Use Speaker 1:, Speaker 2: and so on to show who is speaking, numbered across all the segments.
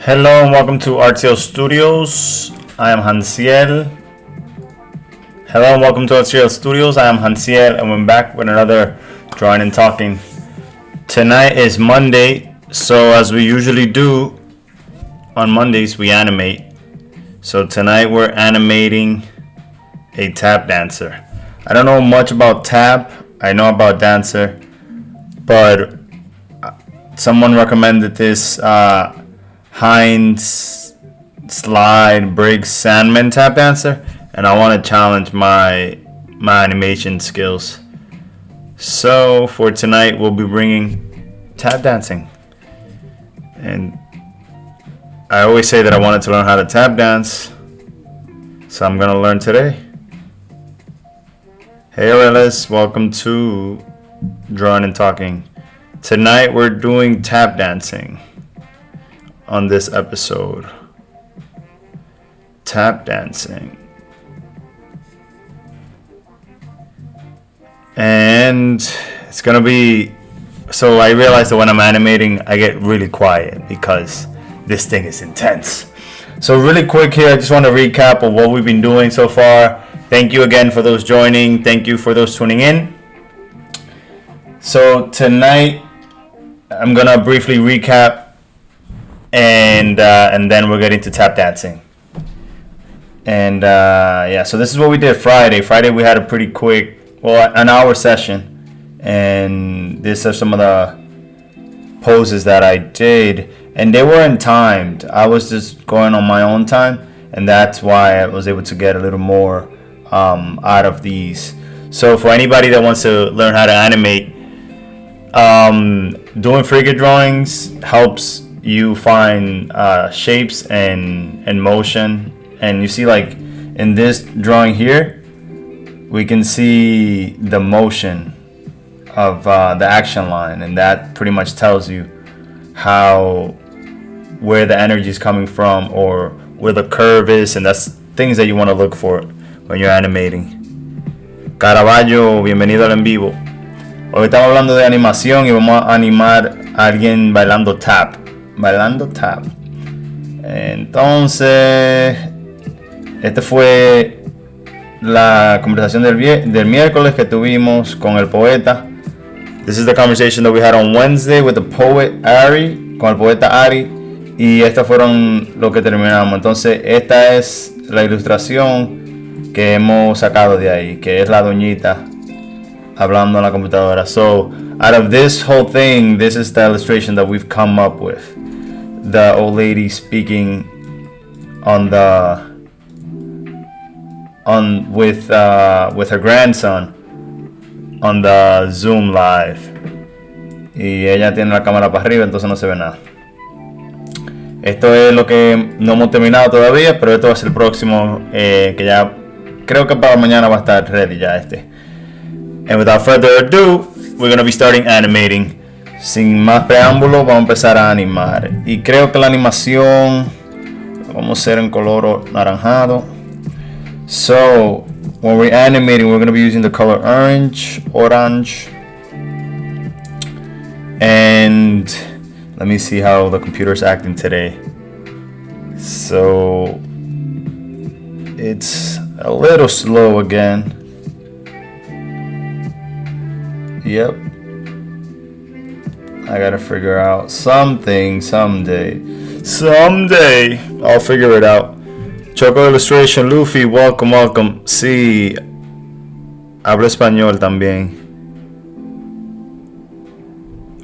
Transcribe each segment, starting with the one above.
Speaker 1: Hello and welcome to Artclstudios. I am Hansiel. Hello and welcome to Artclstudios. I am Hansiel and we're back with another drawing and talking. Tonight is Monday, so as we usually do on Mondays, we animate. So tonight we're animating a tap dancer. I don't know much about tap. I know about dancer, but someone recommended this Heinz Slide Briggs Sandman tap dancer, and I want to challenge my animation skills. So for tonight, we'll be bringing tap dancing, and I always say that I wanted to learn how to tap dance, so I'm gonna learn today. Hey Alice, welcome to Drawing and Talking. Tonight we're doing tap dancing. On this episode, tap dancing, and it's gonna be, so I realize that when I'm animating I get really quiet because this thing is intense. So really quick here, I just want to recap of what we've been doing so far. Thank you again for those joining, thank you for those tuning in. So tonight I'm gonna briefly recap, and then we're getting to tap dancing. And so this is what we did Friday. Friday we had a pretty quick, an hour session, and these are some of the poses that I did, and they weren't timed. I was just going on my own time, and that's why I was able to get a little more out of these. So for anybody that wants to learn how to animate, doing figure drawings helps you find shapes and motion. And you see, like in this drawing here, we can see the motion of the action line, and that pretty much tells you where the energy is coming from or where the curve is, and that's things that you want to look for when you're animating. Caraballo, bienvenido al en vivo. Hoy estamos hablando de animación y vamos a animar a alguien bailando tap. Entonces, esta fue la conversación del miércoles que tuvimos con el poeta. This is the conversation that we had on Wednesday with the poet Ari, con el poeta Ari, y estas fueron lo que terminamos. Entonces, esta es la ilustración que hemos sacado de ahí, que es la doñita hablando en la computadora. So, out of this whole thing, this is the illustration that we've come up with. The old lady speaking with her grandson on the Zoom live, y ella tiene la cámara para arriba, entonces no se ve nada. Esto es lo que no hemos terminado todavía, pero esto va a ser el próximo, que ya creo que para mañana va a estar ready ya este. And without further ado, we're going to be starting animating. Sin más preámbulos, vamos a empezar a animar. Y creo que la animación vamos a hacer en color naranjado. So, when we're animating, we're going to be using the color orange. And let me see how the computer's acting today. So, it's a little slow again. Yep. I gotta figure out something someday. I'll figure it out. Choco Illustration, Luffy, welcome. Sí, hablo español también.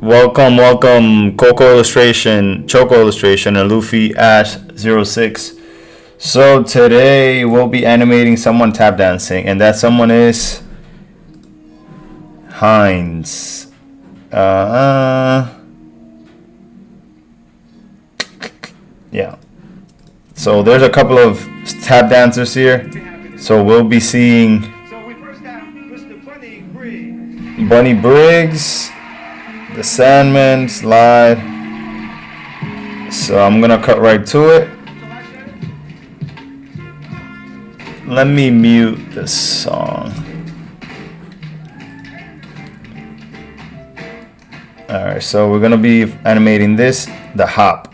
Speaker 1: Welcome, Choco Illustration, and Luffy Ash 06. So today we'll be animating someone tap dancing, and that someone is Heinz. Yeah. So there's a couple of tap dancers here. So we'll be seeing Bunny Briggs, the Sandman slide. So I'm gonna cut right to it. Let me mute this song. Alright, so we're gonna be animating this, the hop.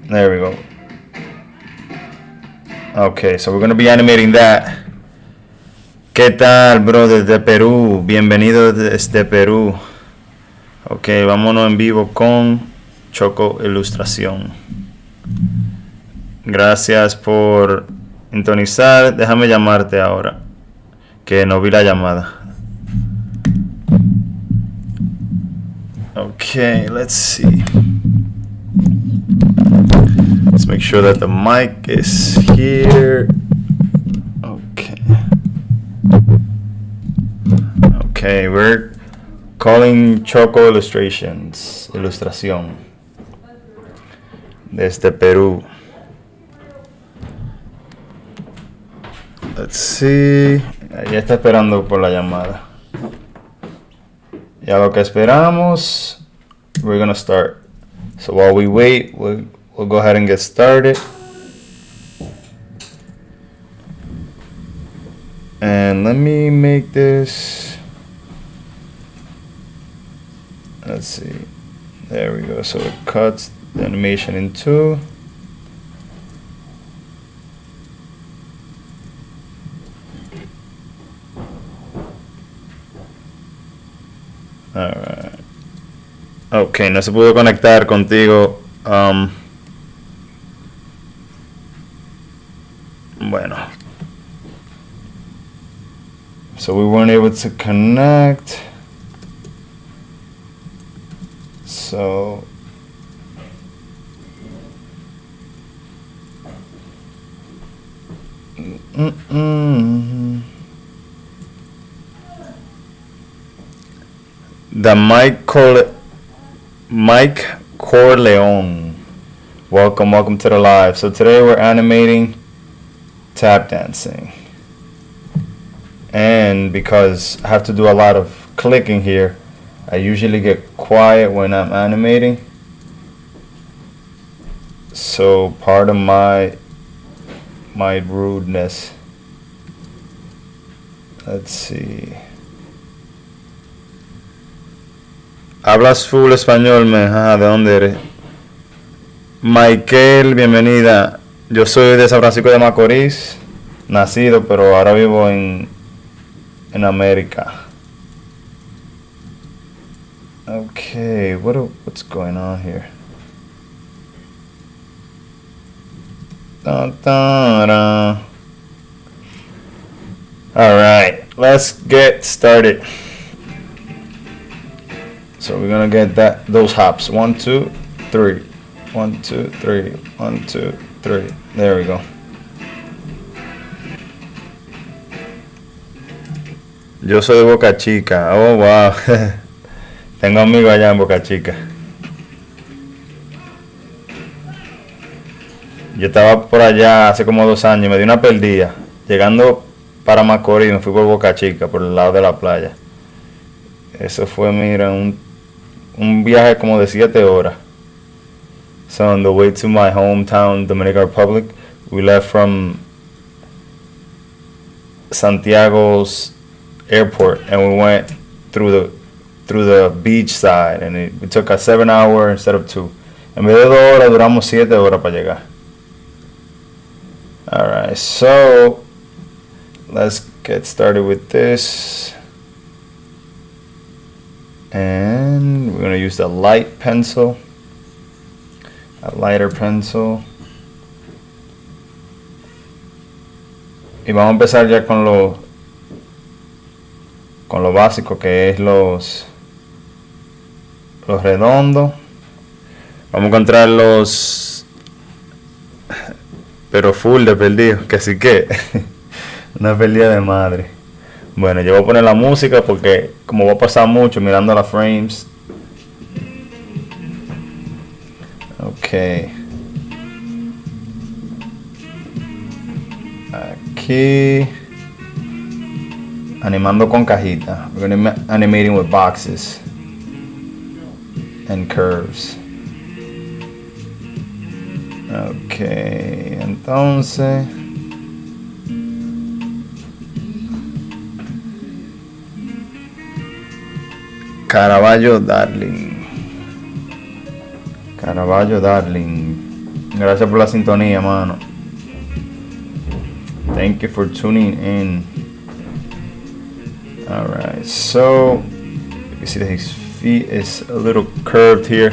Speaker 1: There we go. Okay, so we're going to be animating that. ¿Qué tal, bro? Desde Perú. Bienvenido desde Perú. Ok, vámonos en vivo con Choco Ilustración. Gracias por sintonizar. Déjame llamarte ahora, que no vi la llamada. Okay, let's see. Let's make sure that the mic is here. Okay. Okay, we're calling Choco Illustrations. Ilustración. Desde Perú. Let's see. Ya está esperando por la llamada. Ya lo que esperamos, we're gonna start. So while we wait, we'll go ahead and get started. And let me make this. Let's see. There we go. So it cuts the animation in two. Alright. Ok, no se pudo conectar contigo. Bueno. So we weren't able to connect. So the Mike Corleone. Welcome to the live. So today we're animating tap dancing. And because I have to do a lot of clicking here, I usually get quiet when I'm animating. So pardon my rudeness. Let's see. Hablas full español, man. ¿De dónde eres? Michael, bienvenida. Yo soy de San Francisco de Macorís, nacido, pero ahora vivo en América. Okay, what's going on here? Dun, dun, dun. All right, let's get started. So we're gonna get those hops. 1, 2, 3. 1, 2, 3. 1, 2, 3. There we go. Yo soy de Boca Chica. Oh, wow. Tengo amigos allá en Boca Chica. Yo estaba por allá hace como 2 años. Me di una perdida. Llegando para Macorís, me fui por Boca Chica, por el lado de la playa. Eso fue, mira, un viaje como de 7 horas. So on the way to my hometown, Dominican Republic, we left from Santiago's airport and we went through the beach side, and it took us 7 hours instead of 2. En vez de 2 horas duramos 7 horas para llegar. Alright, so let's get started with this. And we're going to use the light pencil, a lighter pencil. Y vamos a empezar ya con lo básico, que es los redondos. Vamos a encontrar pero full de perdido, que sí que una pérdida de madre. Bueno, yo voy a poner la música porque como voy a pasar mucho mirando las frames. Ok. Aquí. Animando con cajita. We're going to be animating with boxes and curves. Ok, entonces Caravaggio Darling. Gracias por la sintonía, mano. Thank you for tuning in. Alright, so you see that his feet is a little curved here.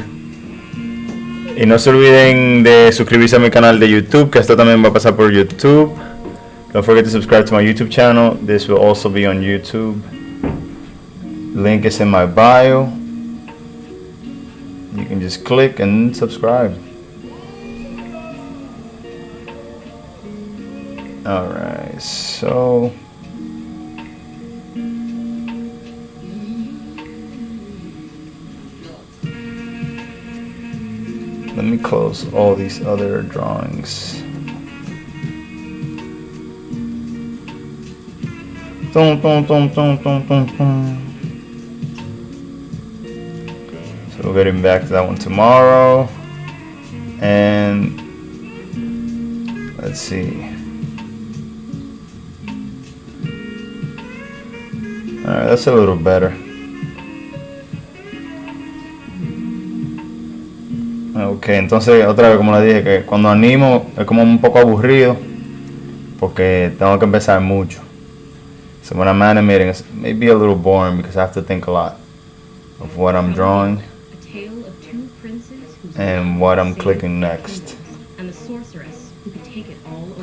Speaker 1: Y no se olviden de suscribirse a mi canal de YouTube, que esto también va a pasar por YouTube. Don't forget to subscribe to my YouTube channel. This will also be on YouTube. Link is in my bio. You can just click and subscribe. Alright, so let me close all these other drawings. So we're getting back to that one tomorrow. And let's see. Alright, that's a little better. Ok, entonces otra vez como les dije que cuando animo es como un poco aburrido porque tengo que empezar mucho. So when I'm animating it's maybe a little boring because I have to think a lot of what I'm drawing and what I'm clicking next.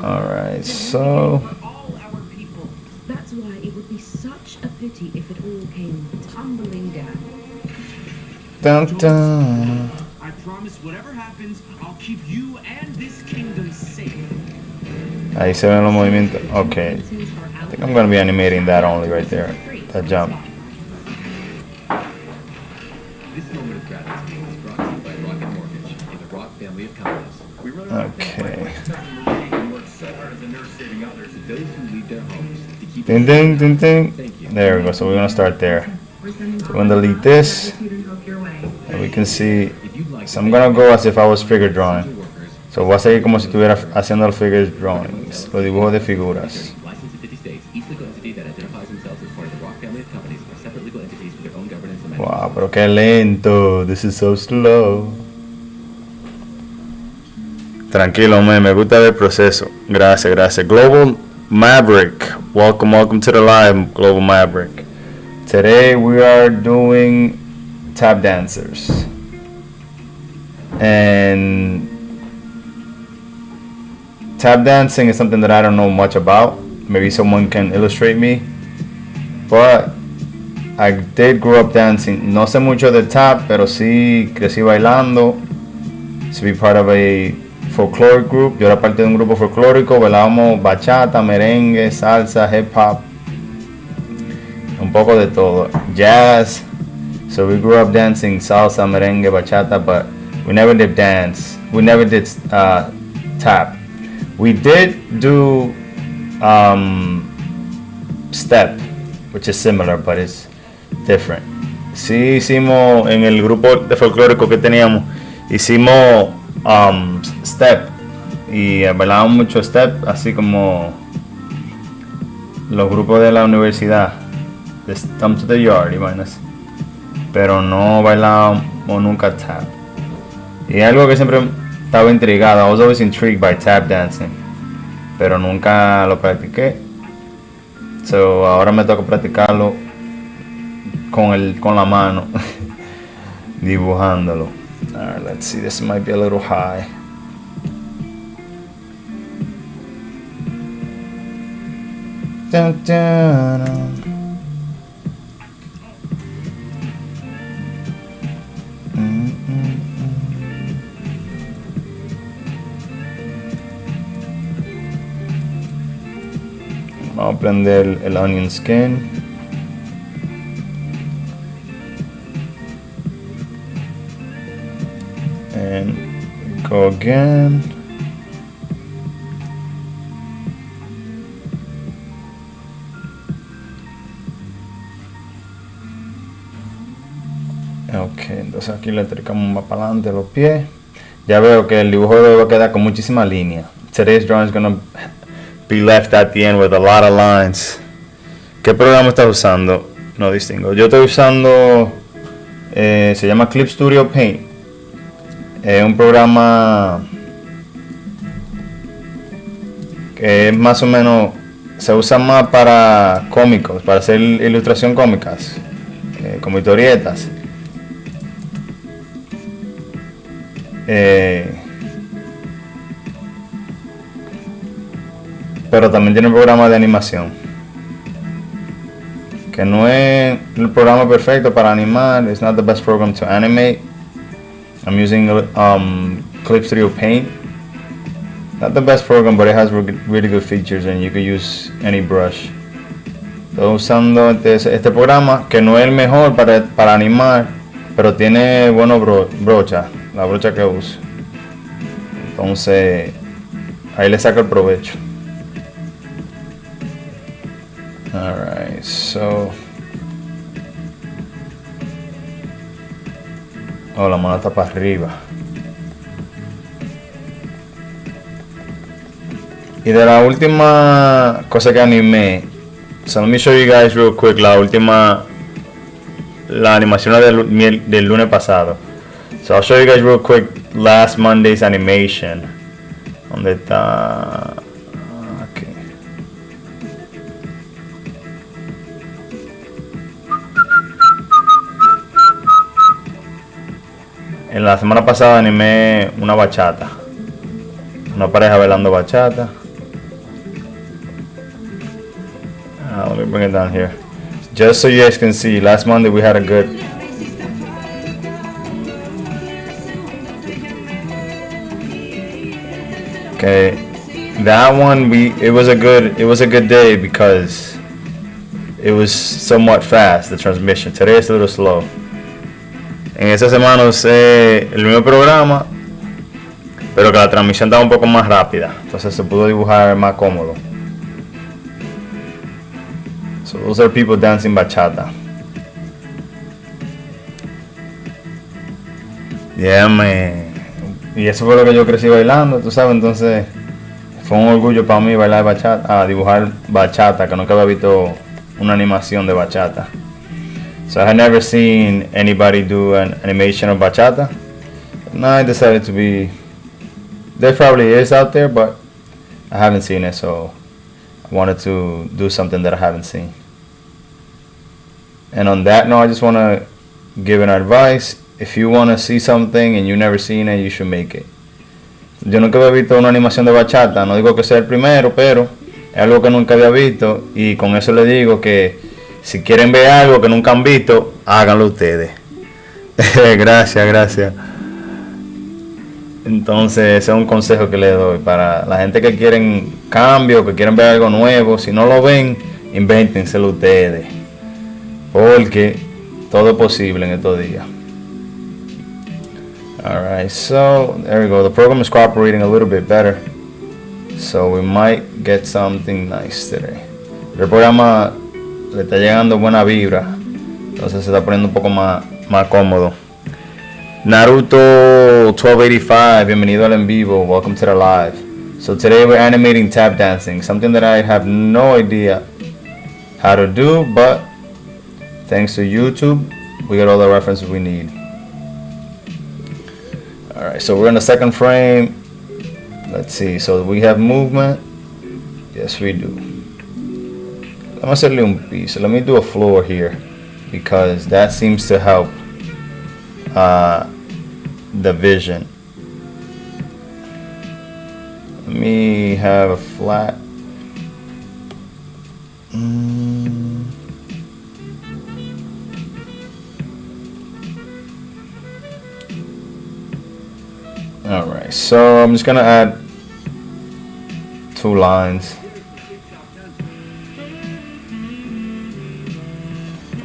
Speaker 1: Alright, so
Speaker 2: that's why it would be such a pity if it all came tumbling down.
Speaker 1: Dun, dun.
Speaker 3: I promise whatever happens, I'll keep you and this kingdom safe.
Speaker 1: Ahí se ven los movimientos. Okay. I think I'm going to be animating that only right there. That jump.
Speaker 4: This moment of gratitude is brought to you by Rocket Mortgage and the Rock family of companies. We run our
Speaker 1: Okay.
Speaker 4: and work so hard as a nurse saving others, those who leave their homes to keep
Speaker 1: Ding, ding, ding, ding. There we go. So we're going to start there. So we're going to delete this. And we can see. So I'm going to go as if I was figure drawing. So voy a seguir como si estuviera haciendo los figure drawings. Los dibujos de figuras.
Speaker 4: licensed in 50 states, each legal entity that identifies themselves as part of the Rock family of companies are separate legal entities with their own governance and management.
Speaker 1: Wow, pero qué lento. This is so slow. Tranquilo, me gusta el proceso. Gracias, gracias. Global Maverick. Welcome to the live, Global Maverick. Today we are doing tap dancers. And tap dancing is something that I don't know much about. Maybe someone can illustrate me. But I did grow up dancing. No sé mucho de tap, pero sí crecí bailando. To be part of a folkloric group. Yo era parte de un grupo folclórico. Bailábamos bachata, merengue, salsa, hip hop. Un poco de todo. Jazz. So we grew up dancing salsa, merengue, bachata, but we never did dance. We never did tap. We did do step, which is similar, but it's different. Sí hicimos en el grupo de folclórico que teníamos, hicimos step y bailábamos mucho step, así como los grupos de la universidad, de Stomp to the Yard, imagínense. Pero no bailábamos nunca tap. Y algo que siempre estaba intrigado. I was always intrigued by tap dancing, pero nunca lo practiqué. So ahora me toca practicarlo con la mano, dibujándolo. Alright, let's see. This might be a little high. Dun, dun, dun. Vamos a prender el onion skin. And go again. Ok, entonces aquí le acercamos más para adelante los pies. Ya veo que el dibujo debe quedar con muchísima línea. Today's drawing is gonna be left at the end with a lot of lines. ¿Qué programa estás usando? No distingo. Yo estoy usando, se llama Artclstudios Paint. Es un programa que es más o menos, se usa más para cómicos, para hacer ilustración cómicas, como historietas. Pero también tiene un programa de animación, que no es el programa perfecto para animar. It's not the best program to animate. I'm using Artclstudios Paint. Not the best program, but it has really good features and you can use any brush. Estoy usando este programa, que no es el mejor para animar, pero tiene buenos brochas, la brocha que uso. Entonces ahí le saco el provecho. Alright, so la mano está para arriba. Y de la última cosa que animé, so let me show you guys real quick la animación del lunes pasado. So I'll show you guys real quick last Monday's animation. ¿Dónde está? Okay. En la semana pasada animé una bachata. Una pareja bailando bachata. Let me bring it down here. Just so you guys can see, last Monday we had a good... Okay, that one it was a good day because it was somewhat fast, the transmission. Today it's a little slow. En esta semana usé el mismo programa, pero que la transmisión estaba un poco más rápida, entonces se pudo dibujar más cómodo. So those are people dancing bachata. Yeah, man. Y eso fue lo que yo crecí bailando, tú sabes, entonces fue un orgullo para mí bailar bachata, dibujar bachata, que nunca había visto una animación de bachata. So I had never seen anybody do an animation of bachata. And I decided to be... There probably is out there, but I haven't seen it, so I wanted to do something that I haven't seen. And on that note, I just want to give an advice. If you want to see something and you've never seen it, you should make it. Yo nunca había visto una animación de bachata, no digo que sea el primero, pero es algo que nunca había visto, y con eso le digo que si quieren ver algo que nunca han visto, háganlo ustedes. Gracias. Entonces ese es un consejo que le doy para la gente que quieren cambio, que quieren ver algo nuevo. Si no lo ven, invéntenselo ustedes, porque todo es posible en estos días. Alright, so there we go. The program is cooperating a little bit better, so we might get something nice today. El programa le está llegando buena vibra, entonces se está poniendo un poco más cómodo. Naruto 1285, bienvenido al en vivo. Welcome to the live. So today we're animating tap dancing, something that I have no idea how to do, but thanks to YouTube, we got all the references we need. Alright, so we're in the second frame. Let's see, so we have movement. Yes, we do. Let me hacerle un piso. Let me do a floor here, because that seems to help the vision. Let me have a flat. Alright, so I'm just gonna add 2 lines.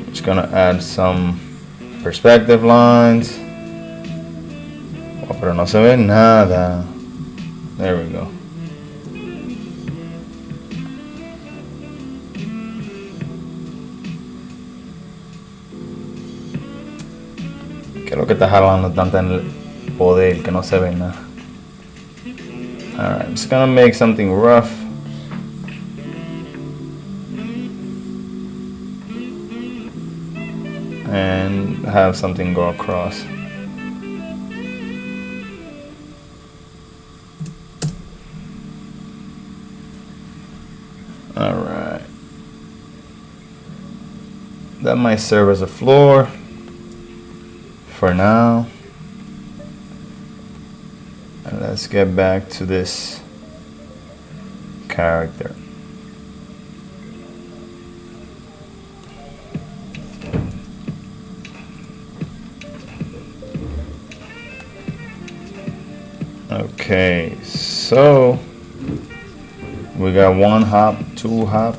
Speaker 1: Just gonna add some perspective lines. Oh, pero no se ve nada. There we go. ¿Qué es lo que está jalando tanto en el poder que no se ve nada? Alright, I'm just gonna make something rough. And have something go across. that might serve as a floor for now. And let's get back to this character. Okay, so we got 1 hop, 2 hop.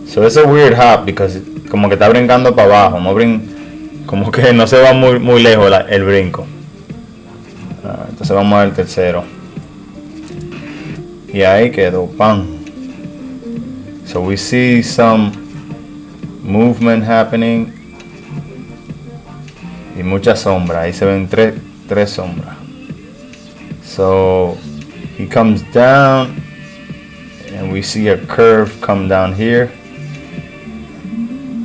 Speaker 1: So it's a weird hop because como que está brincando para abajo, no como que no se va muy lejos el brinco. Entonces vamos al tercero. Y ahí quedó, pan. So we see some movement happening y mucha sombra. Ahí se ven tres sombras. So he comes down and we see a curve come down here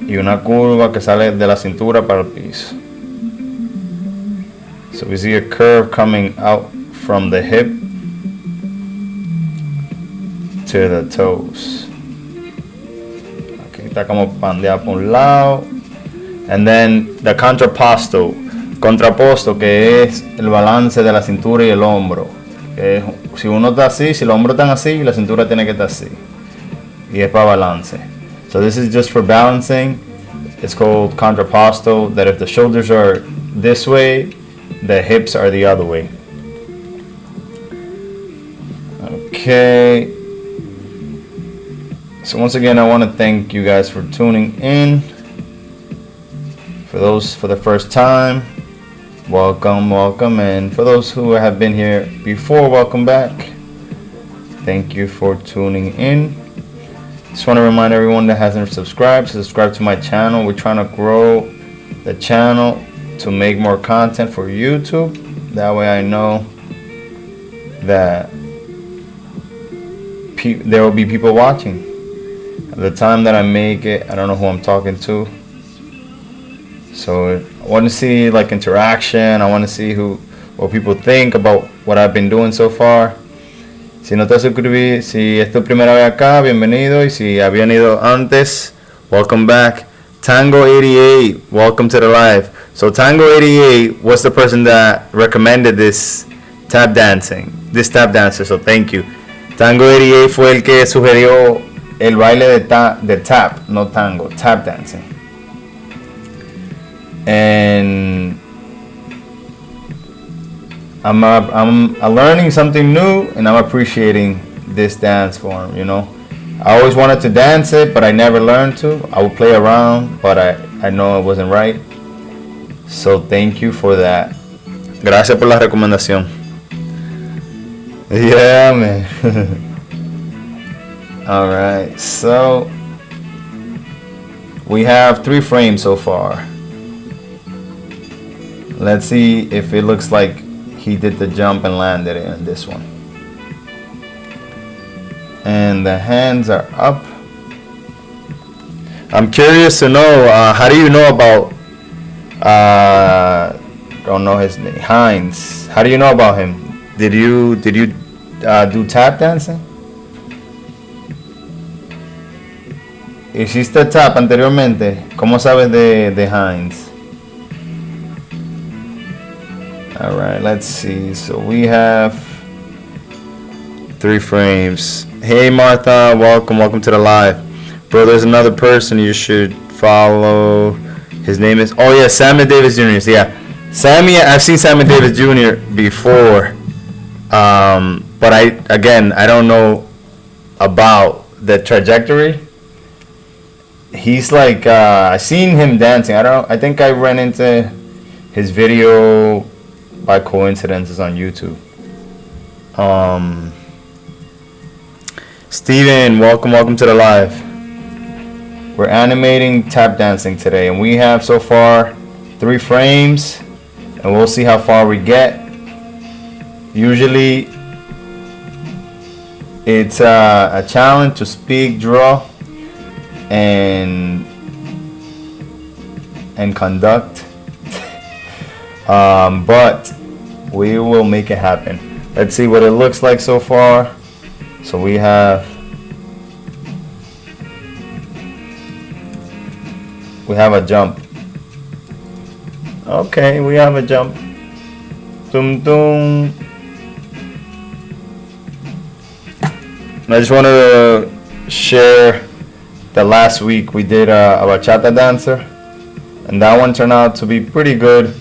Speaker 1: y una curva que sale de la cintura para el piso. So we see a curve coming out from the hip to the toes. Aquí está como pandeado por un lado. And then the contrapposto, que es el balance de la cintura y el hombro. Si uno está así, si los hombros están así, la cintura tiene que estar así. Y es para balance. So this is just for balancing. It's called contrapposto, that if the shoulders are this way, the hips are the other way. Okay. So once again, I want to thank you guys for tuning in. For those for the first time, welcome, and for those who have been here before, welcome back. Thank you for tuning in. Just want to remind everyone that hasn't subscribed to subscribe to my channel. We're trying to grow the channel to make more content for YouTube. That way I know that there will be people watching. At the time that I make it, I don't know who I'm talking to. So I want to see like interaction. I want to see what people think about what I've been doing so far. Si no te suscribí, si es tu primera vez acá, bienvenido. Y si habían ido antes, welcome back. Tango88, welcome to the live. So Tango88 was the person that recommended this tap dancer. So thank you. Tango88 fue el que sugirió el baile de tap, no tango, tap dancing. And I'm learning something new, and I'm appreciating this dance form, you know. I always wanted to dance it, but I never learned to. I would play around, but I know it wasn't right. So thank you for that. Gracias por la recomendación. Yeah, man. All right, so we have 3 frames so far. Let's see if it looks like he did the jump and landed it in this one. And the hands are up. I'm curious to know, how do you know about, don't know his name, Hines. How do you know about him? Did you do tap dancing? ¿Hiciste tap anteriormente? ¿Cómo sabes de Hines? Alright, let's see. So we have 3 frames. Hey Martha, welcome to the live. Bro, there's another person you should follow. His name is, oh yeah, Sammy Davis Jr. Yeah, Sammy, I've seen Sammy Davis Jr. before. But I don't know about the trajectory. He's like, I seen him dancing. I think I ran into his video by coincidence on YouTube. Steven, welcome to the live. We're animating tap dancing today, and we have so far 3 frames, and we'll see how far we get. Usually it's a challenge to speak, draw, and conduct. But We will make it happen. Let's see what it looks like so far. So we have a jump. Okay, we have a jump. Dum dum. I just wanted to share that last week we did a bachata dancer, and that one turned out to be pretty good.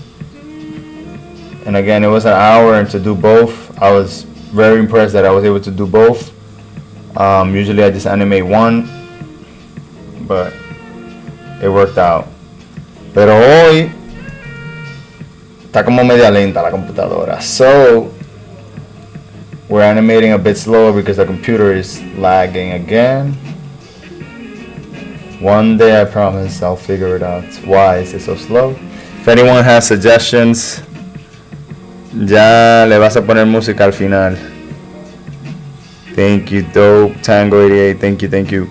Speaker 1: And again, it was an hour, and to do both, I was very impressed that I was able to do both. Usually I just animate one, but it worked out. Pero hoy está como media lenta la computadora, so we're animating a bit slower because the computer is lagging again. One day I promise I'll figure it out. Why is it so slow? If anyone has suggestions, ya le vas a poner música al final. Thank you, Dope Tango 88. Thank you.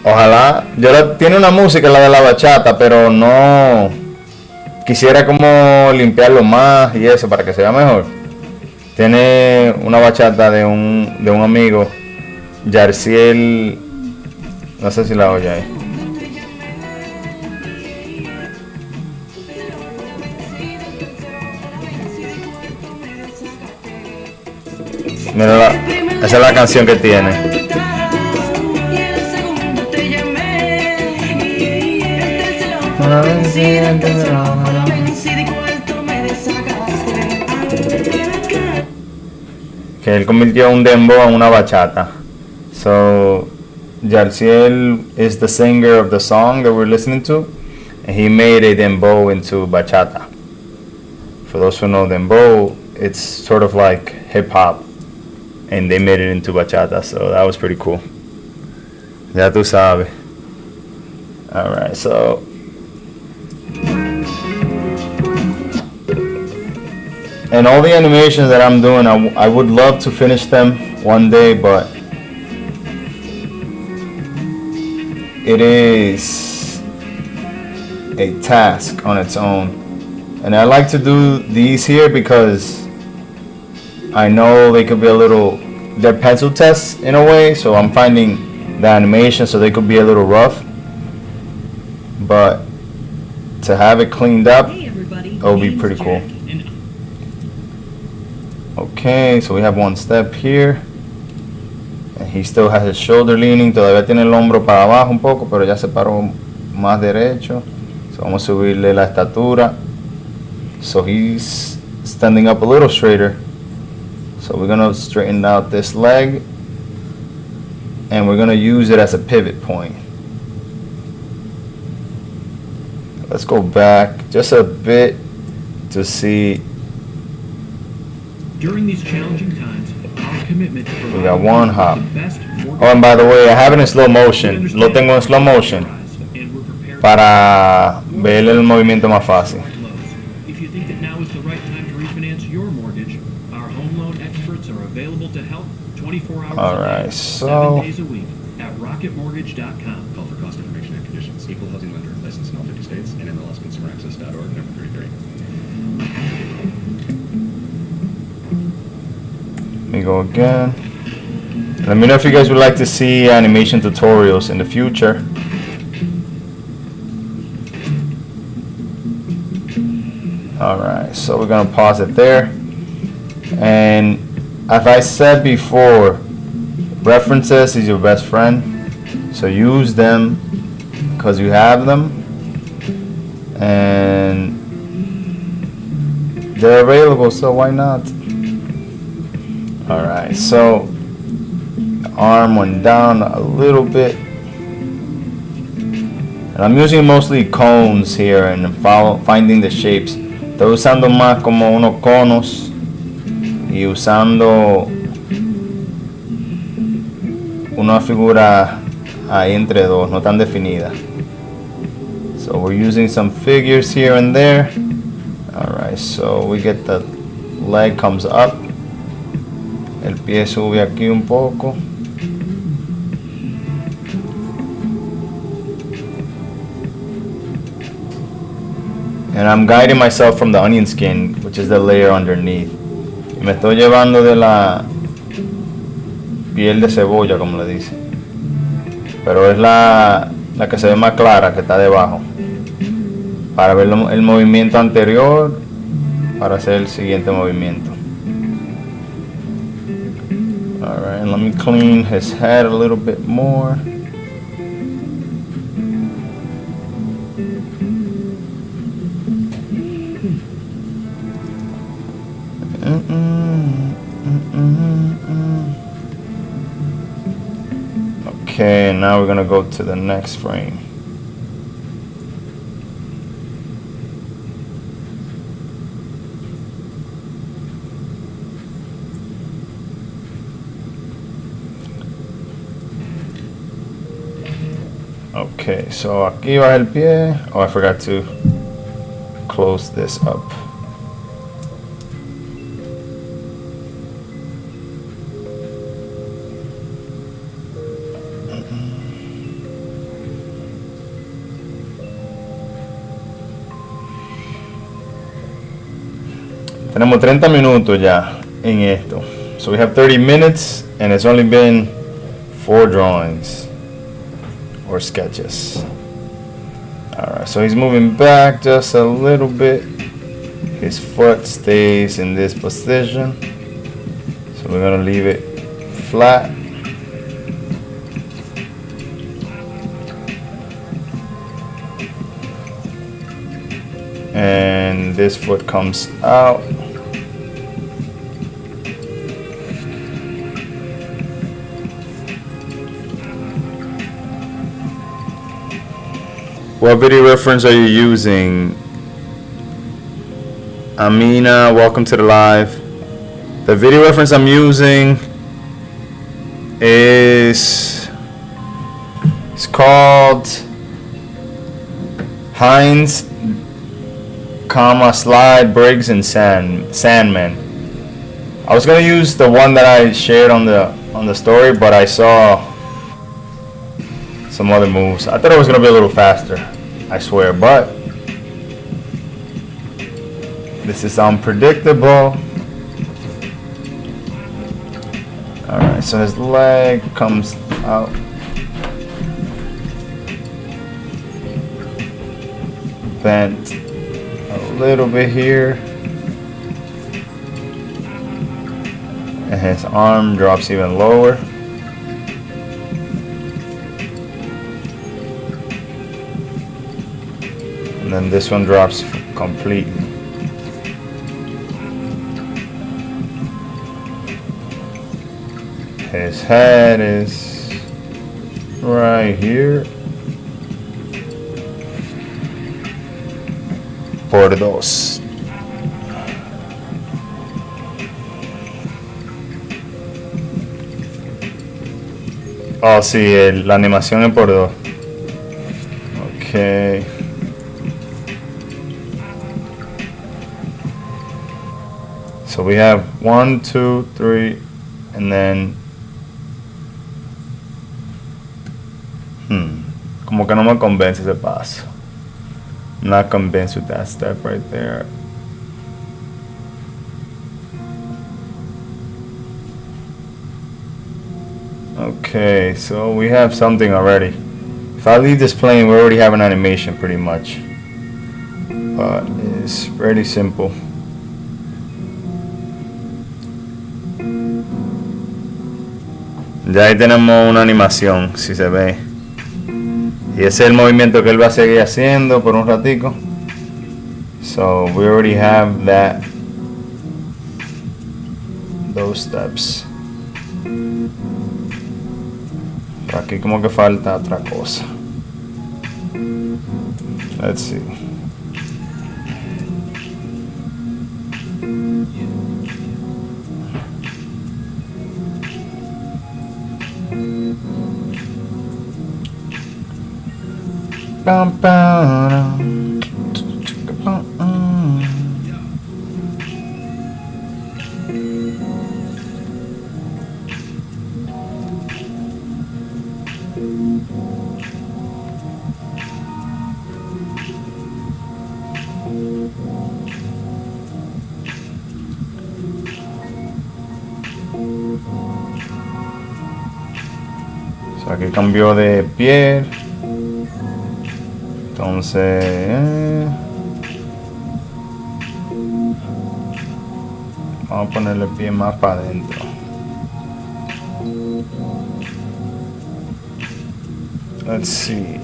Speaker 1: Ojalá, tiene una música, la de la bachata, pero no quisiera como limpiarlo más y eso para que se vea mejor. Tiene una bachata de un amigo, Yarciel, no sé si la oye ahí. Mira, esa es la canción que tiene. Que él convirtió un dembow en una bachata. So Yarciel is the singer of the song that we're listening to, and he made a dembow into bachata. For those who know dembow, it's sort of like hip hop, and they made it into bachata, so that was pretty cool. Ya tú sabes. Alright, so and all the animations that I'm doing, I would love to finish them one day, but it is a task on its own. And I like to do these here because I know they could be they're pencil tests in a way, so I'm finding the animation so they could be a little rough. But to have it cleaned up, it will be pretty cool. Okay, so we have one step here. And he still has his shoulder leaning. Todavía tiene el hombro para abajo un poco, pero ya se paró más derecho. So vamos a subirle la estatura. So he's standing up a little straighter. So we're gonna straighten out this leg, and we're gonna use it as a pivot point. Let's go back just a bit to see.
Speaker 3: During these challenging times, our commitment to
Speaker 1: We got one hop.
Speaker 3: the best
Speaker 1: Oh, and by the way, I have it in slow motion. Lo tengo en slow motion para ver el movimiento más fácil.
Speaker 3: If you think that now is the right time to refinance your mortgage, our home loan experts are available to help 24 hours
Speaker 1: All
Speaker 3: a day,
Speaker 1: right,
Speaker 3: 7 days a week at rocketmortgage.com.
Speaker 4: Call for cost information and conditions. Equal housing lender. Licensed in all 50 states. NMLSConsumerAccess.org. Number 33.
Speaker 1: Let me go again. Let me know if you guys would like to see animation tutorials in the future. Alright, so we're gonna pause it there. And as I said before, references is your best friend. So use them because you have them. And they're available, so why not? Alright, so the arm went down a little bit. And I'm using mostly cones here and finding the shapes. Estoy usando más como unos conos y usando una figura ahí entre dos, no tan definida. So we're using some figures here and there. Alright, so we get the leg comes up. El pie sube aquí un poco. And I'm guiding myself from the onion skin, which is the layer underneath. Y me estoy llevando de la piel de cebolla, como le dicen. Pero es la que se ve más clara, que está debajo. Para ver el movimiento anterior, para hacer el siguiente movimiento. Alright, let me clean his head a little bit more. Okay, now we're gonna go to the next frame. Okay, so aquí va el pie. Oh, I forgot to close this up. Tenemos 30 minutos ya en esto. So we have 30 minutes and it's only been 4 drawings or sketches. Alright, so he's moving back just a little bit. His foot stays in this position. So we're gonna leave it flat. And this foot comes out. What video reference are you using? Amina, welcome to the live. The video reference I'm using is, it's called Heinz, Slide, Briggs, and Sandman. I was gonna use the one that I shared on the story, but I saw some other moves. I thought it was gonna be a little faster, I swear, but this is unpredictable. Alright, so his leg comes out. Bent a little bit here. And his arm drops even lower. And then this one drops completely. His head is right here. Por dos. Oh, sí, la animación es por dos. Okay. So we have 1, 2, 3, and then como que no me convence ese paso. Not convinced with that step right there. Okay, so we have something already. If I leave this playing, we already have an animation pretty much. But it's pretty simple. Ya ahí tenemos una animación, si se ve. Y ese es el movimiento que él va a seguir haciendo por un ratico. So we already have that. Those steps. Pero aquí como que falta otra cosa. Let's see. Bum, bum, O sea, aquí cambió de piel. Entonces, vamos a ponerle el pie más para adentro. Let's see.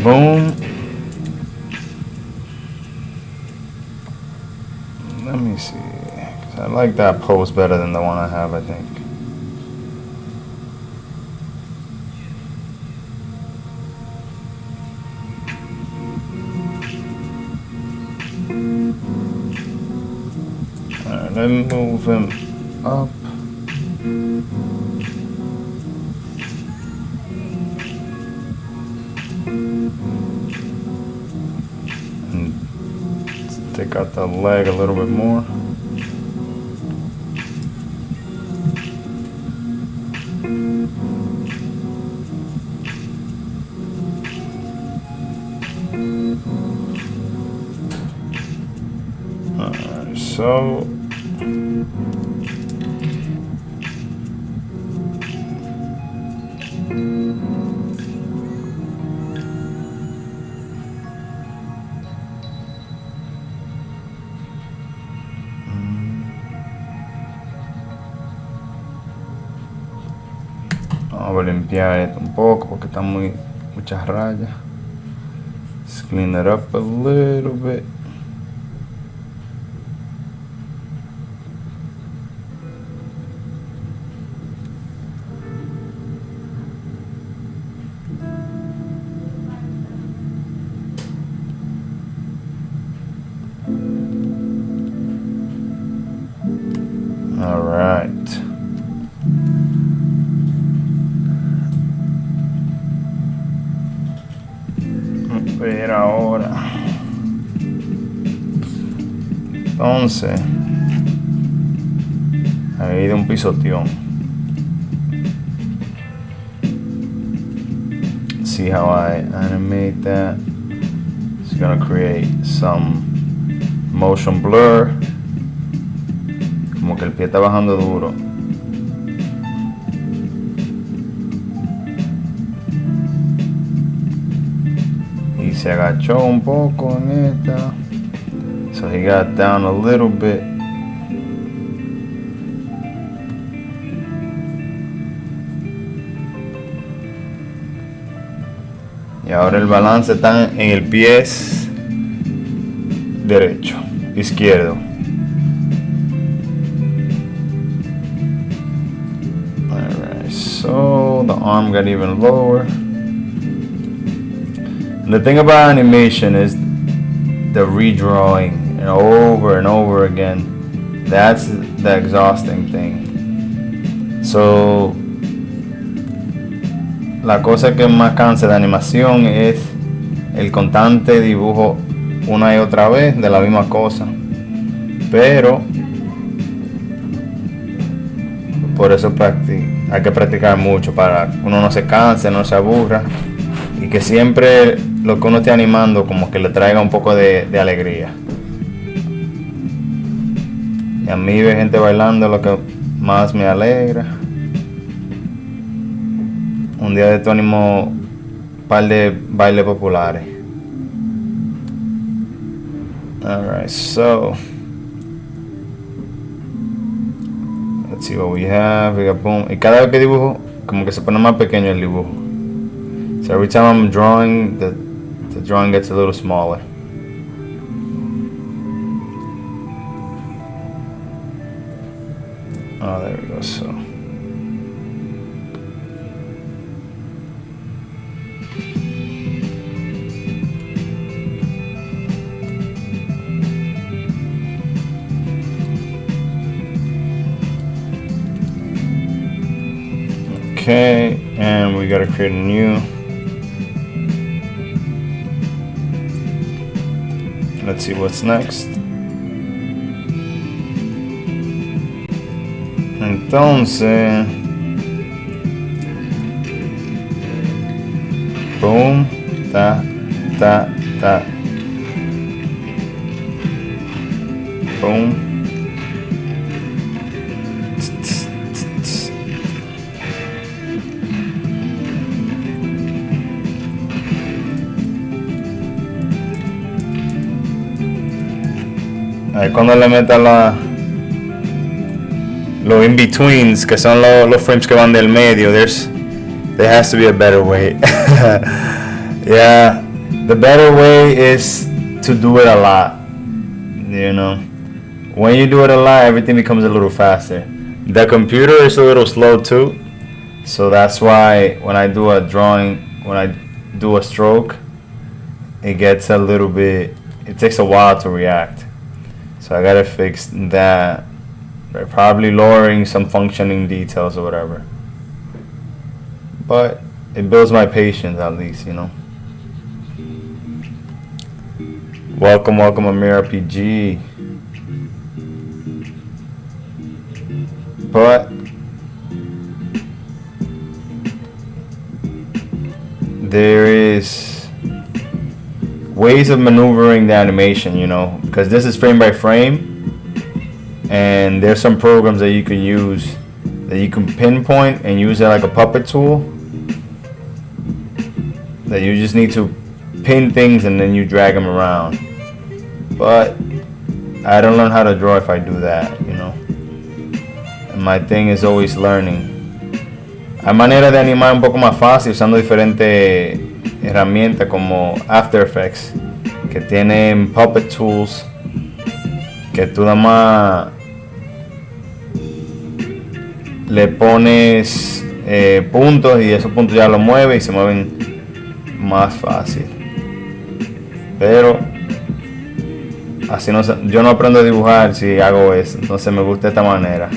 Speaker 1: Boom. Let me see. 'Cause I like that pose better than the one I have, I think. Alright, let me move him up. And stick out the leg a little bit more. Alright, so vamos a limpiar esto un poco porque está muchas rayas. Let's clean it up a little bit. All right. Ver ahora. Entonces, ahí de un pisoteón. See how I animate that? It's gonna create some motion blur. Como que el pie está bajando duro. Y se agachó un poco en esta. So he got down a little bit. Y ahora el balance está en el pie derecho, izquierdo. Alright, so the arm got even lower. And the thing about animation is the redrawing and over again. That's the exhausting thing. So la cosa que más cansa de animación es el constante dibujo una y otra vez de la misma cosa. Pero por eso hay que practicar mucho para que uno no se canse, no se aburra y que siempre lo que uno esté animando como que le traiga un poco de alegría. Y a mí ver gente bailando lo que más me alegra. Un día de esto animo un par de bailes populares. Alright, so let's see what we have. We got boom. Y cada vez que dibujo, como que se pone más pequeño el dibujo. So every time I'm drawing, the drawing gets a little smaller. Oh, there we go. So okay, and we gotta create a new. Let's see what's next. Entonces, boom, ta, ta, ta, boom. Ahí cuando le meta los in-betweens, que son los frames que van del medio, there has to be a better way. Yeah, the better way is to do it a lot. You know, when you do it a lot, everything becomes a little faster. The computer is a little slow too, so that's why when I do a drawing, when I do a stroke, it gets a little bit, it takes a while to react. So I gotta fix that by probably lowering some functioning details or whatever. But it builds my patience at least, you know. Welcome, Amir RPG. But there is ways of maneuvering the animation, you know, because this is frame by frame, and there's some programs that you can use that you can pinpoint and use it like a puppet tool, that you just need to pin things and then you drag them around. But I don't learn how to draw if I do that, you know. And my thing is always learning. Hay maneras de animar un poco más fácil usando diferentes herramientas como After Effects, que tienen puppet tools, que tú nada más le pones puntos y esos puntos ya los mueves y se mueven más fácil. Pero así no, yo no aprendo a dibujar si hago eso, entonces me gusta esta manera.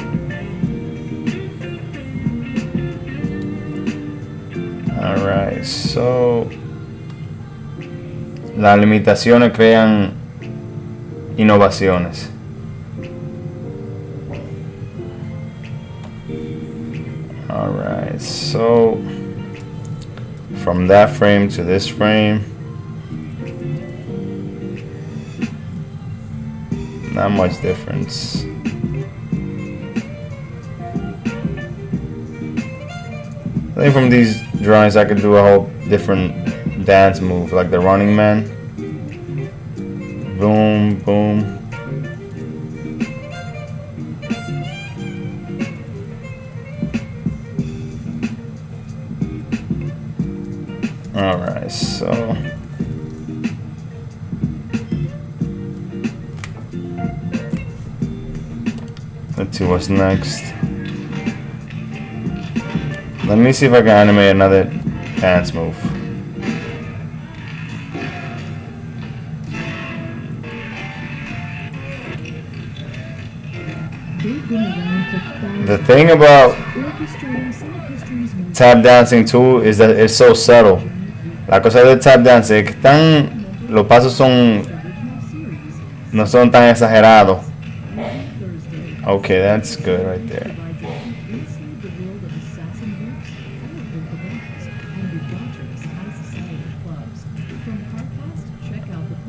Speaker 1: Alright, so las limitaciones crean innovaciones. Alright, so from that frame to this frame, not much difference. I think from these drawings I could do a whole different dance move, like the Running Man. Boom, boom. Alright, so let's see what's next. Let me see if I can animate another dance move. The thing about tap dancing too is that it's so subtle. La cosa del tap dance es que los pasos no son tan exagerados. Okay, that's good right there.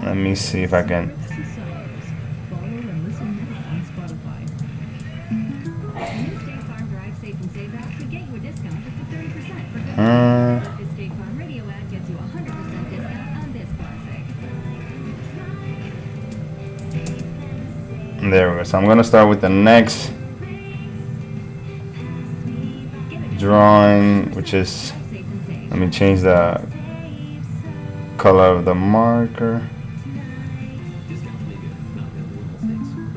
Speaker 1: Let me see if I can. There we go. So I'm gonna start with the next drawing, which is, let me change the color of the marker.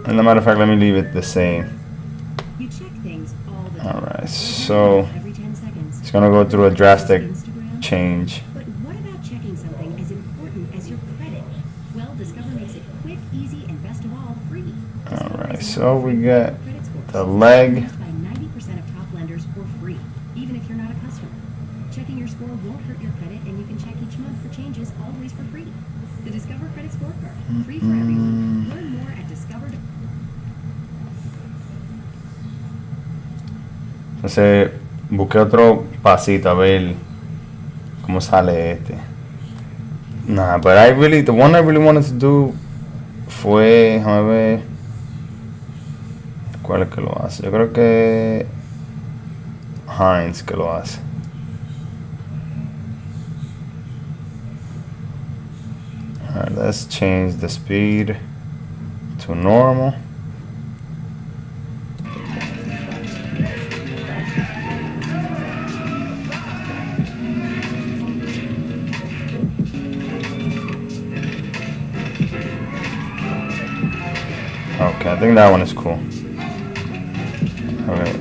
Speaker 1: And as a matter of fact, let me leave it the same. Alright, so it's gonna go through a drastic change.
Speaker 5: But what about checking something as important as your credit? Well, Discover makes it quick, easy, and best of all, free.
Speaker 1: Alright, so we got the leg.
Speaker 5: By 90% of top lenders for free, even if you're not a customer. Checking your score won't hurt your credit, and you can check each month for changes, always for free. The Discover Credit Scorecard, free for everyone. Learn more at Discover.
Speaker 1: Entonces busqué otro pasito a ver cómo sale este. Nah, but the one I really wanted to do fue, déjame ver, ¿cuál es que lo hace? Yo creo que Heinz que lo hace. Alright, let's change the speed to normal. Okay, I think that one is cool. Alright.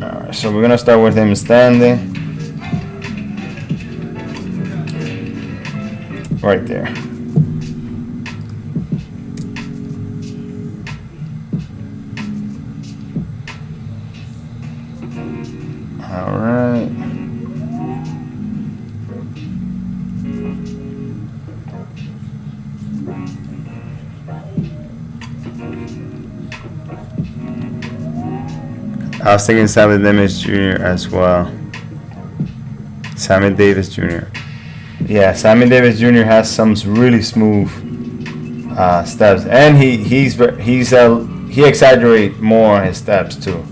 Speaker 1: Alright, so we're gonna start with him standing. Right there. Alright. I was thinking Sammy Davis Jr. as well. Sammy Davis Jr. Yeah, Sammy Davis Jr. has some really smooth steps, and he exaggerates more on his steps too.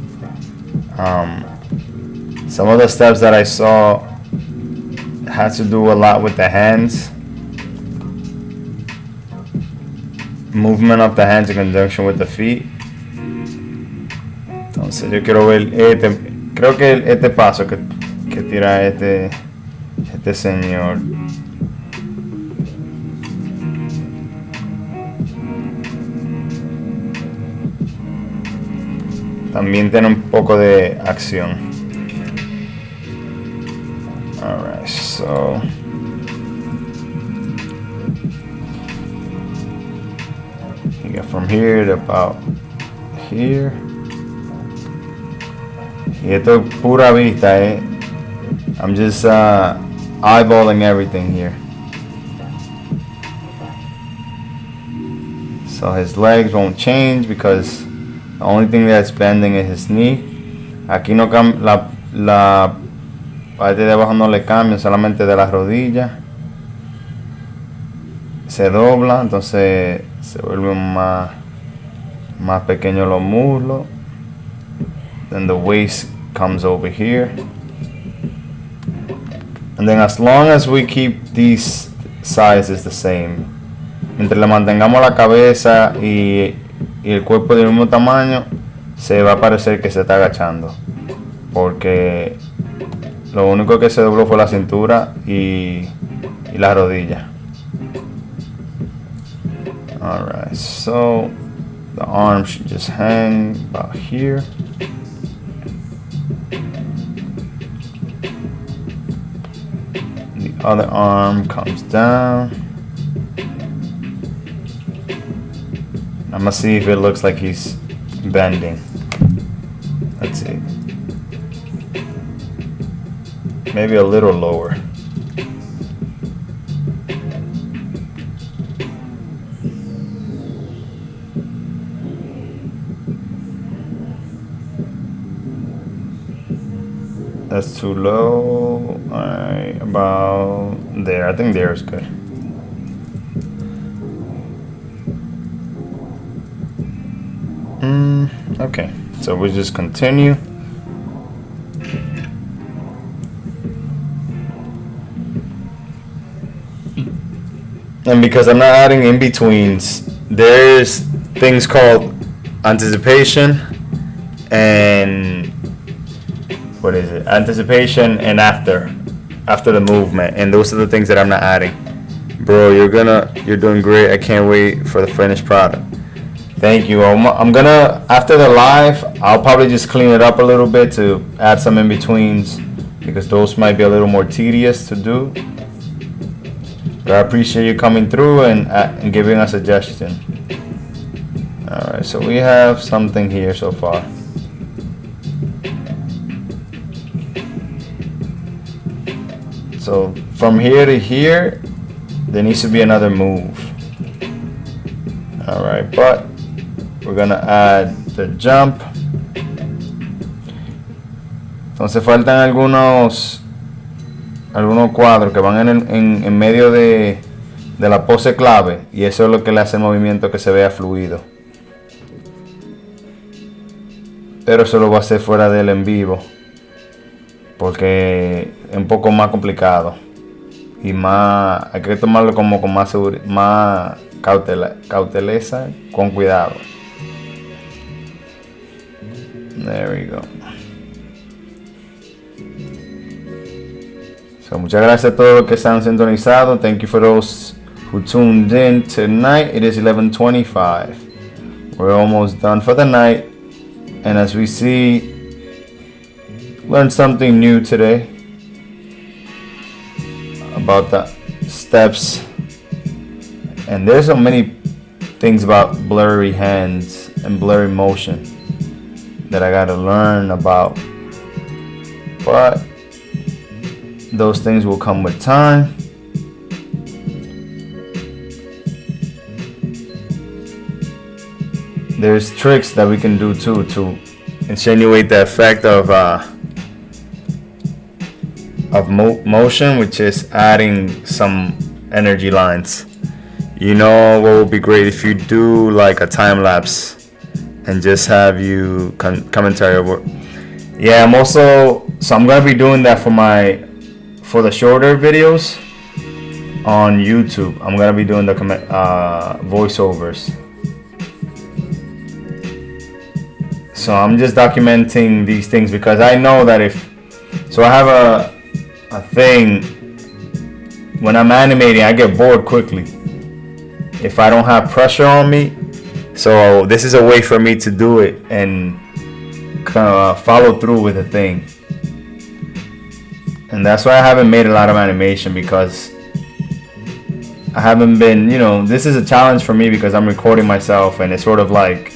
Speaker 1: Some of the steps that I saw had to do a lot with the hands, movement of the hands in conjunction with the feet. Entonces yo quiero ver creo que este paso que tira este señor. También tiene un poco de acción. Alright, so you get from here to about here. Y esto es pura vista, I'm just eyeballing everything here. So his legs won't change because the only thing that's bending is his knee. Aquí no la parte de abajo no le cambia, solamente de la rodilla. Se dobla, entonces se vuelven más pequeños los muslos. Then the waist comes over here. And then as long as we keep these sizes the same, mientras le mantengamos la cabeza y el cuerpo del mismo tamaño, se va a parecer que se está agachando, porque lo único que se dobló fue la cintura y la rodilla. Alright, so the arm should just hang about here. The other arm comes down. I'm gonna see if it looks like he's bending. Let's see. Maybe a little lower. That's too low. Alright, about there. I think there is good. Okay, so we'll just continue. And because I'm not adding in-betweens, there's things called anticipation and what is it? Anticipation and after the movement, and those are the things that I'm not adding. Bro, you're doing great. I can't wait for the finished product. Thank you. I'm gonna, after the live, I'll probably just clean it up a little bit to add some in-betweens, because those might be a little more tedious to do. But I appreciate you coming through and giving a suggestion. Alright, so we have something here so far. So from here to here, there needs to be another move. Alright, but we're gonna add the jump. Entonces faltan algunos cuadros que van en medio de la pose clave, y eso es lo que le hace el movimiento que se vea fluido. Pero eso lo voy a hacer fuera del en vivo, porque es un poco más complicado. y más, hay que tomarlo como con más más cauteleza, con cuidado. There we go. So, muchas gracias a todos los que están sintonizados. Thank you for those who tuned in tonight. It is 11:25. We're almost done for the night. And as we see, learned something new today about the steps. And there's so many things about blurry hands and blurry motion that I gotta learn about. But those things will come with time. There's tricks that we can do too to insinuate the effect of motion, which is adding some energy lines. You know what would be great if you do like a time lapse and just have you commentary over. Yeah, I'm gonna be doing that for the shorter videos on YouTube. I'm gonna be doing the voiceovers. So I'm just documenting these things because I know that I have a thing when I'm animating, I get bored quickly if I don't have pressure on me. So this is a way for me to do it and follow through with the thing. And that's why I haven't made a lot of animation, because I haven't been, this is a challenge for me because I'm recording myself and it's sort of like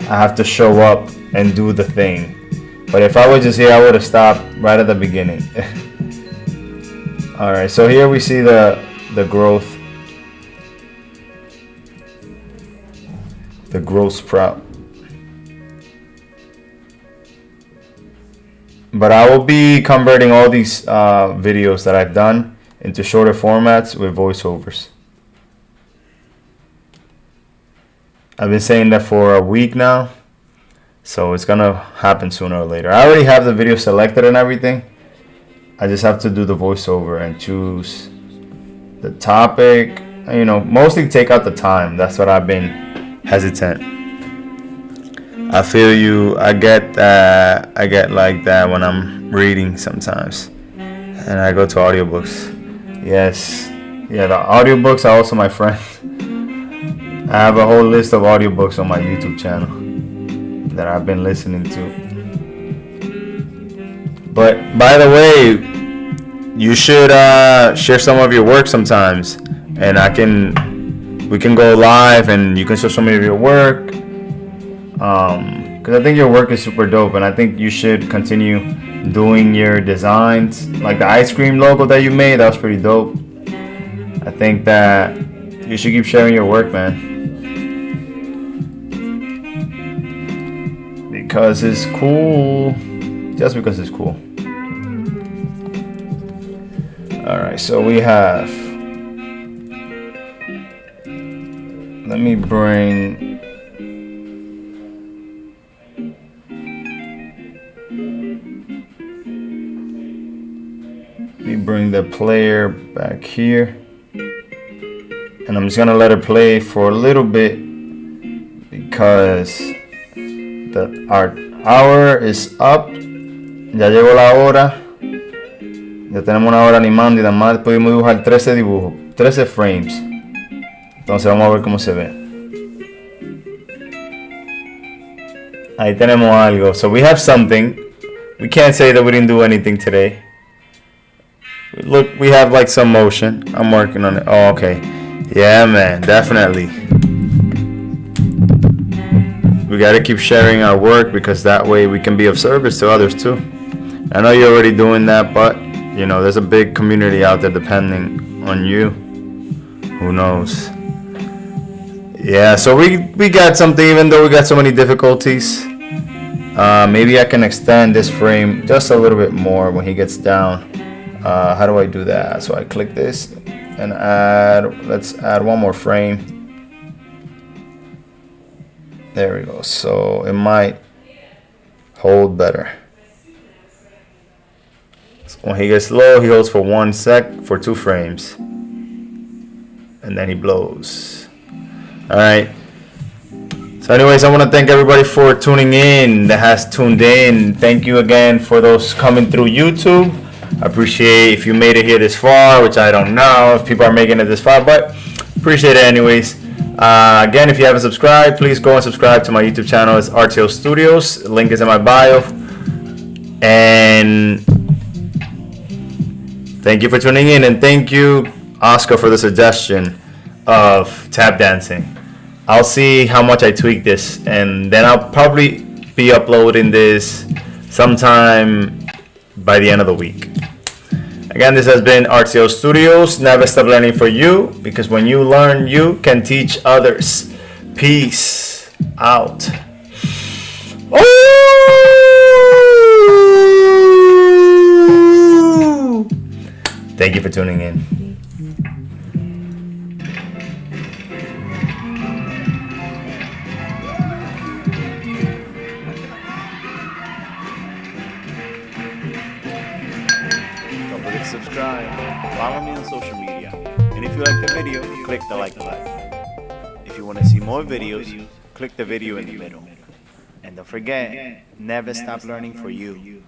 Speaker 1: I have to show up and do the thing. But if I was just here, I would have stopped right at the beginning. All right, so here we see the growth sprout. But I will be converting all these videos that I've done into shorter formats with voiceovers. I've been saying that for a week now, so it's gonna happen sooner or later. I already have the video selected and everything. I just have to do the voiceover and choose the topic. Mostly take out the time. That's what I've been hesitant. I feel you. I get like that when I'm reading sometimes, and I go to audiobooks. Yes, yeah, the audiobooks are also my friend. I have a whole list of audiobooks on my YouTube channel that I've been listening to. But by the way, you should share some of your work sometimes, and we can go live and you can show some of your work. Because I think your work is super dope, and I think you should continue doing your designs. Like the ice cream logo that you made, that was pretty dope. I think that you should keep sharing your work, man. Because it's cool. Just because it's cool. Alright, so we have. Let me bring the player back here, and I'm just gonna let it play for a little bit because our hour is up. Ya llegó la hora. Ya tenemos una hora animando y además pudimos dibujar 13 dibujos, 13 frames. Entonces vamos a ver cómo se ve. Ahí tenemos algo. So we have something. We can't say that we didn't do anything today. Look, we have like some motion. I'm working on it. Oh, okay. Yeah, man, definitely. We gotta keep sharing our work because that way we can be of service to others too. I know you're already doing that, but there's a big community out there depending on you. Who knows? Yeah, so we got something, even though we got so many difficulties. Maybe I can extend this frame just a little bit more when he gets down. How do I do that? So I click this and let's add one more frame. There we go. So it might hold better. So when he gets low, he holds for 1 sec for 2 frames. And then he blows. Alright. So anyways, I want to thank everybody for tuning in that has tuned in. Thank you again for those coming through YouTube. I appreciate if you made it here this far, which I don't know if people are making it this far, but appreciate it anyways. Again, if you haven't subscribed, please go and subscribe to my YouTube channel. It's Artclstudios. The link is in my bio. And thank you for tuning in, and thank you, Oscar, for the suggestion of tap dancing. I'll see how much I tweak this, and then I'll probably be uploading this sometime by the end of the week. Again, this has been Artclstudios. Never stop learning for you, because when you learn, you can teach others. Peace out. Oh! Thank you for tuning in.
Speaker 6: Don't forget to subscribe, follow me on social media, and if you like the video, click the like button. If you want to see more videos, click the video in the middle. And don't forget, never stop learning for you.